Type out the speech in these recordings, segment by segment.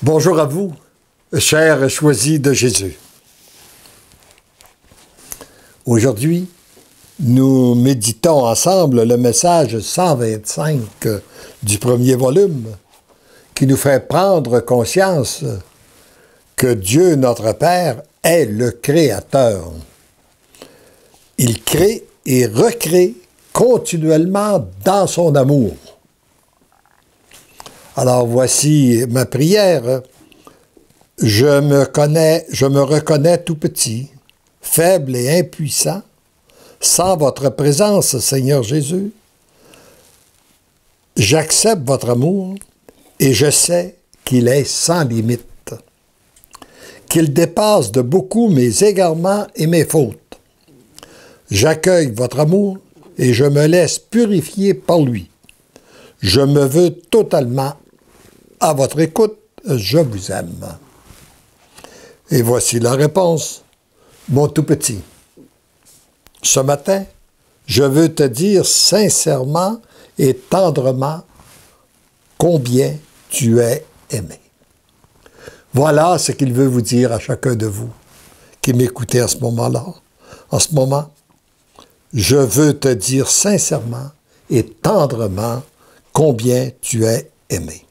Bonjour à vous, chers choisis de Jésus. Aujourd'hui, nous méditons ensemble le message 125 du premier volume qui nous fait prendre conscience que Dieu, notre Père, est le Créateur. Il crée et recrée continuellement dans son amour. Alors voici ma prière. Je me reconnais tout petit, faible et impuissant, sans votre présence, Seigneur Jésus. J'accepte votre amour et je sais qu'il est sans limite, qu'il dépasse de beaucoup mes égarements et mes fautes. J'accueille votre amour et je me laisse purifier par lui. Je me veux totalement à votre écoute, je vous aime. Et voici la réponse, mon tout petit. Ce matin, je veux te dire sincèrement et tendrement combien tu es aimé. Voilà ce qu'il veut vous dire à chacun de vous qui m'écoutez à ce moment-là. En ce moment, je veux te dire sincèrement et tendrement combien tu es aimé.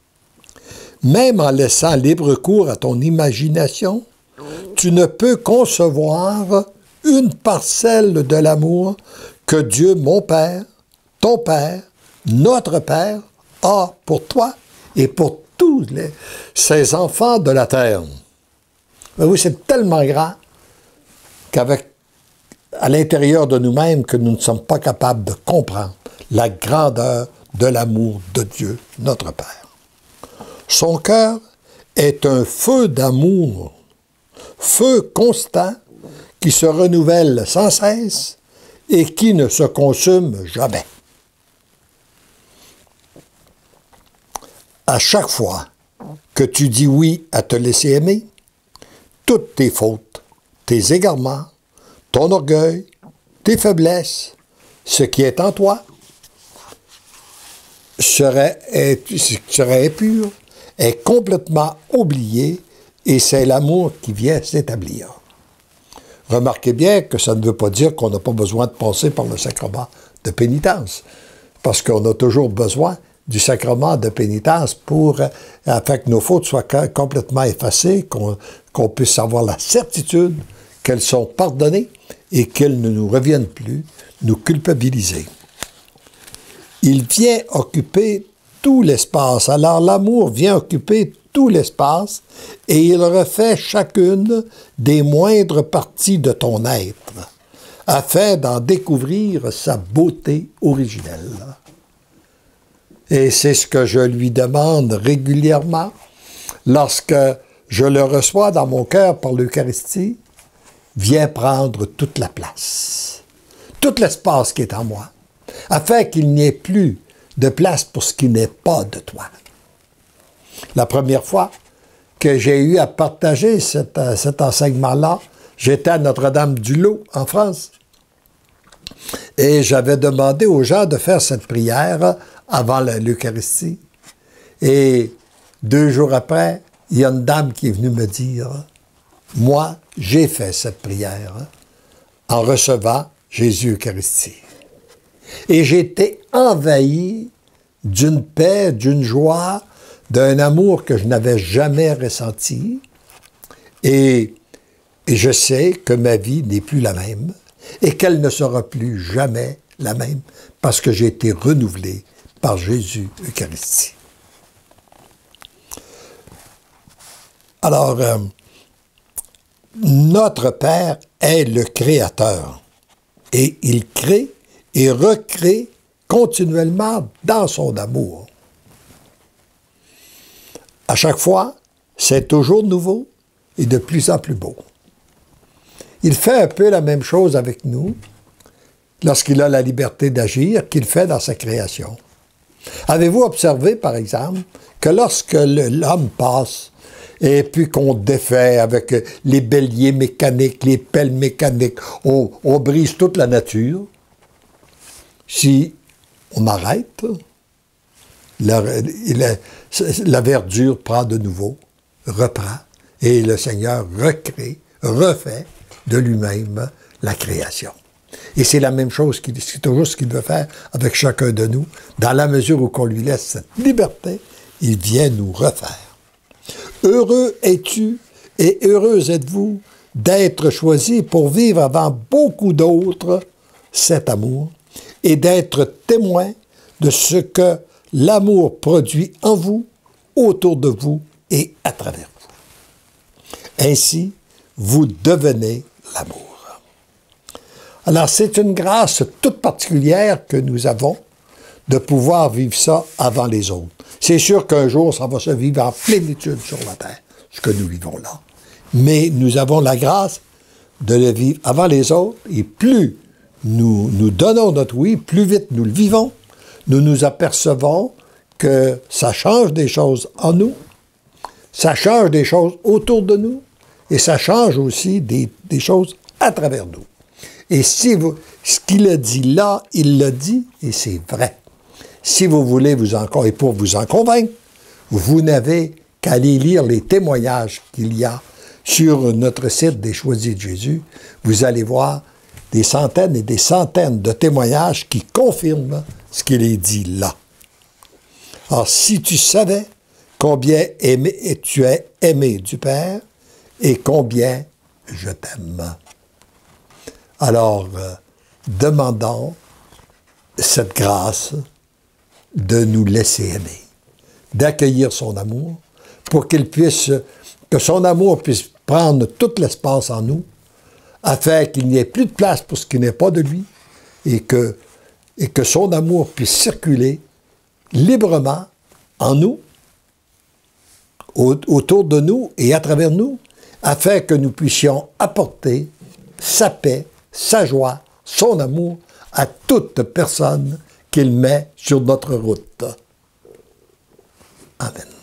Même en laissant libre cours à ton imagination, tu ne peux concevoir une parcelle de l'amour que Dieu, mon Père, ton Père, notre Père, a pour toi et pour tous ses enfants de la terre. Mais oui, c'est tellement grand à l'intérieur de nous-mêmes que nous ne sommes pas capables de comprendre la grandeur de l'amour de Dieu, notre Père. Son cœur est un feu d'amour, feu constant qui se renouvelle sans cesse et qui ne se consume jamais. À chaque fois que tu dis oui à te laisser aimer, toutes tes fautes, tes égarements, ton orgueil, tes faiblesses, ce qui est en toi, serait impur, est complètement oublié et c'est l'amour qui vient s'établir. Remarquez bien que ça ne veut pas dire qu'on n'a pas besoin de passer par le sacrement de pénitence, parce qu'on a toujours besoin du sacrement de pénitence afin que nos fautes soient complètement effacées, qu'on puisse avoir la certitude qu'elles sont pardonnées et qu'elles ne nous reviennent plus nous culpabiliser. Il vient occuper tout l'espace. Alors l'amour vient occuper tout l'espace et il refait chacune des moindres parties de ton être afin d'en découvrir sa beauté originelle. Et c'est ce que je lui demande régulièrement lorsque je le reçois dans mon cœur par l'Eucharistie. Viens prendre toute la place, tout l'espace qui est en moi, afin qu'il n'y ait plus de place pour ce qui n'est pas de toi. La première fois que j'ai eu à partager cet enseignement-là, j'étais à Notre-Dame-du-Lot, en France. Et j'avais demandé aux gens de faire cette prière avant l'Eucharistie. Et 2 jours après, il y a une dame qui est venue me dire « Moi, j'ai fait cette prière en recevant Jésus Eucharistie. » Et j'ai été envahi d'une paix, d'une joie, d'un amour que je n'avais jamais ressenti. Et je sais que ma vie n'est plus la même et qu'elle ne sera plus jamais la même parce que j'ai été renouvelé par Jésus Eucharistie. Alors, notre Père est le Créateur et il crée et recrée continuellement dans son amour. À chaque fois, c'est toujours nouveau et de plus en plus beau. Il fait un peu la même chose avec nous lorsqu'il a la liberté d'agir qu'il fait dans sa création. Avez-vous observé, par exemple, que lorsque l'homme passe et puis qu'on défait avec les béliers mécaniques, les pelles mécaniques, on brise toute la nature, si on arrête, la verdure prend de nouveau reprend et le Seigneur recrée, refait de lui-même la création. Et c'est la même chose, c'est toujours ce qu'il veut faire avec chacun de nous. Dans la mesure où qu'on lui laisse cette liberté, il vient nous refaire. Heureux es-tu et heureuse êtes-vous d'être choisi pour vivre avant beaucoup d'autres cet amour et d'être témoin de ce que l'amour produit en vous, autour de vous et à travers vous. Ainsi, vous devenez l'amour. Alors, c'est une grâce toute particulière que nous avons de pouvoir vivre ça avant les autres. C'est sûr qu'un jour, ça va se vivre en plénitude sur la terre, ce que nous vivons là. Mais nous avons la grâce de le vivre avant les autres, et plus nous donnons notre oui, plus vite nous le vivons, nous nous apercevons que ça change des choses en nous, ça change des choses autour de nous, et ça change aussi des choses à travers nous. Et si vous, ce qu'il a dit là, il l'a dit, et c'est vrai. Si vous voulez et pour vous en convaincre, vous n'avez qu'à aller lire les témoignages qu'il y a sur notre site des Choisis de Jésus. Vous allez voir des centaines et des centaines de témoignages qui confirment ce qu'il est dit là. Alors, si tu savais combien tu es aimé du Père et combien je t'aime. Alors, demandons cette grâce de nous laisser aimer, d'accueillir son amour, pour que son amour puisse prendre tout l'espace en nous, afin qu'il n'y ait plus de place pour ce qui n'est pas de lui, et que son amour puisse circuler librement en nous, autour de nous et à travers nous, afin que nous puissions apporter sa paix, sa joie, son amour à toute personne qu'il met sur notre route. Amen.